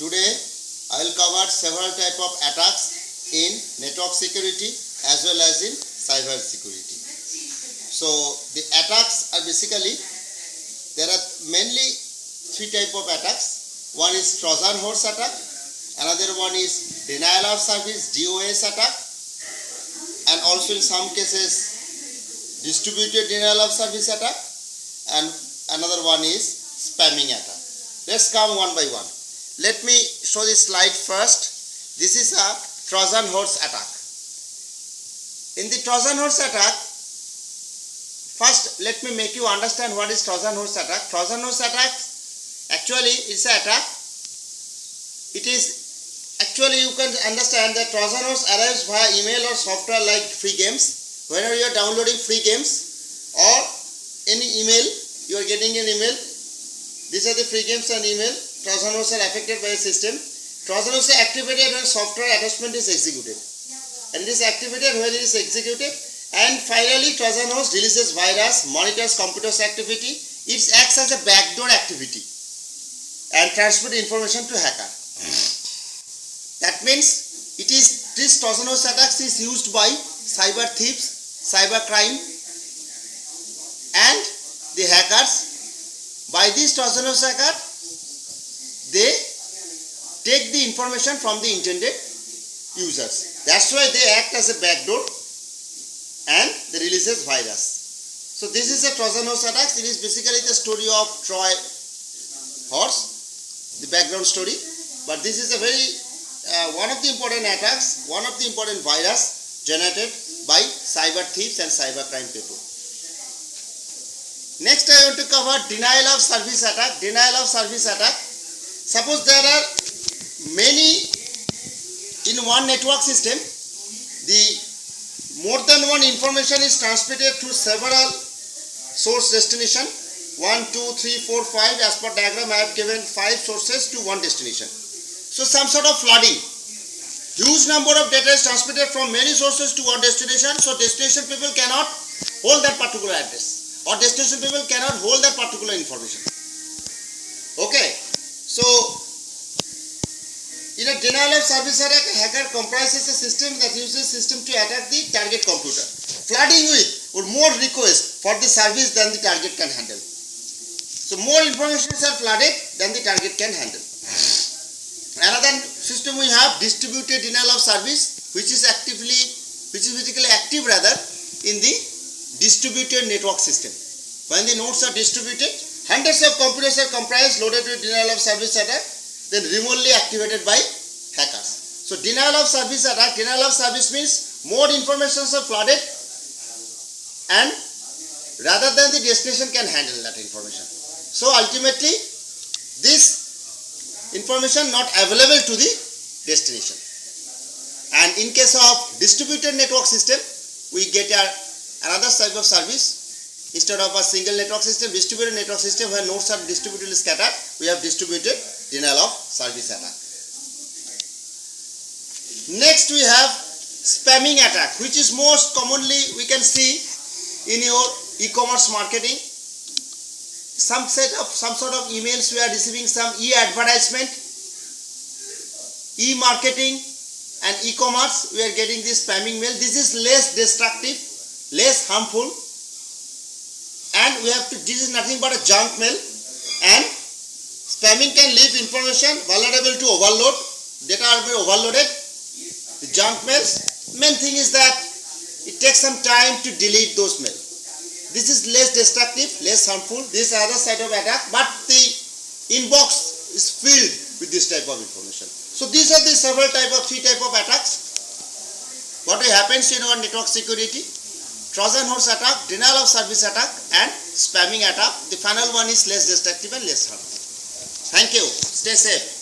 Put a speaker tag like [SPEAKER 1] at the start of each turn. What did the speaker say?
[SPEAKER 1] Today I will cover several type of attacks in network security as well as in cyber security. So the attacks are basically, there are mainly three type of attacks. One is Trojan horse attack, another one is denial of service DOS attack, and also in some cases distributed denial of service attack, and another one is spamming attack. Let's come one by one. Let me show this slide first. This is a Trojan horse attack. In the Trojan horse attack, first let me make you understand what is Trojan horse attack. Trojan horse attack actually is an attack. It is actually, you can understand that Trojan horse arrives via email or software like free games. Whenever you are downloading free games or any email, you are getting an email. These are the free games and email. Trojan horse are affected by a system. Trojan horse is activated when software attachment is executed. And this activated when it is executed. And finally, Trojan horse releases virus, monitors computer's activity. It acts as a backdoor activity and transmit information to hacker. That means this Trojan horse attacks is used by cyber thieves, cyber crime, and the hackers. By this Trojan horse attack, they take the information from the intended users. That's why they act as a backdoor and they releases virus. So this is a Trojan horse attack. It is basically the story of Troy horse, the background story. But this is a very one of the important attacks, one of the important virus generated by cyber thieves and cyber crime people. Next I want to cover denial of service attack. Denial of service attack. Suppose there are many in one network system, the more than one information is transmitted to several source destination. 1, 2, 3, 4, 5. As per diagram, I have given 5 sources to one destination. So some sort of flooding. Huge number of data is transmitted from many sources to one destination. So destination people cannot hold that particular address, or destination people cannot hold that particular information. Okay. So, in a denial of service attack, a hacker comprises a system that uses system to attack the target computer, flooding with or more requests for the service than the target can handle. So, more information are flooded than the target can handle. Another system we have distributed denial of service, which is basically active in the distributed network system. When the nodes are distributed, hundreds of computers are comprised, loaded with denial of service attack, then remotely activated by hackers. So denial of service attack, denial of service means more information are flooded, and rather than the destination can handle that information. So ultimately, this information not available to the destination. And in case of distributed network system, we get another type of service. Instead of a single network system, distributed network system where nodes are distributed scattered, we have distributed denial of service attack. Next we have spamming attack, which is most commonly we can see in your e-commerce marketing. Some sort of emails we are receiving, some e-advertisement, e-marketing and e-commerce, we are getting this spamming mail. This is less destructive, less harmful, and this is nothing but a junk mail, and spamming can leave information vulnerable to overload. Data are being overloaded. The junk mails, main thing is that it takes some time to delete those mails. This is less destructive, less harmful. This is other side of attack, but the inbox is filled with this type of information. So these are the three type of attacks. What happens in our network security? Trojan horse attack, denial of service attack, and spamming attack. The final one is less destructive and less harmful. Thank you. Stay safe.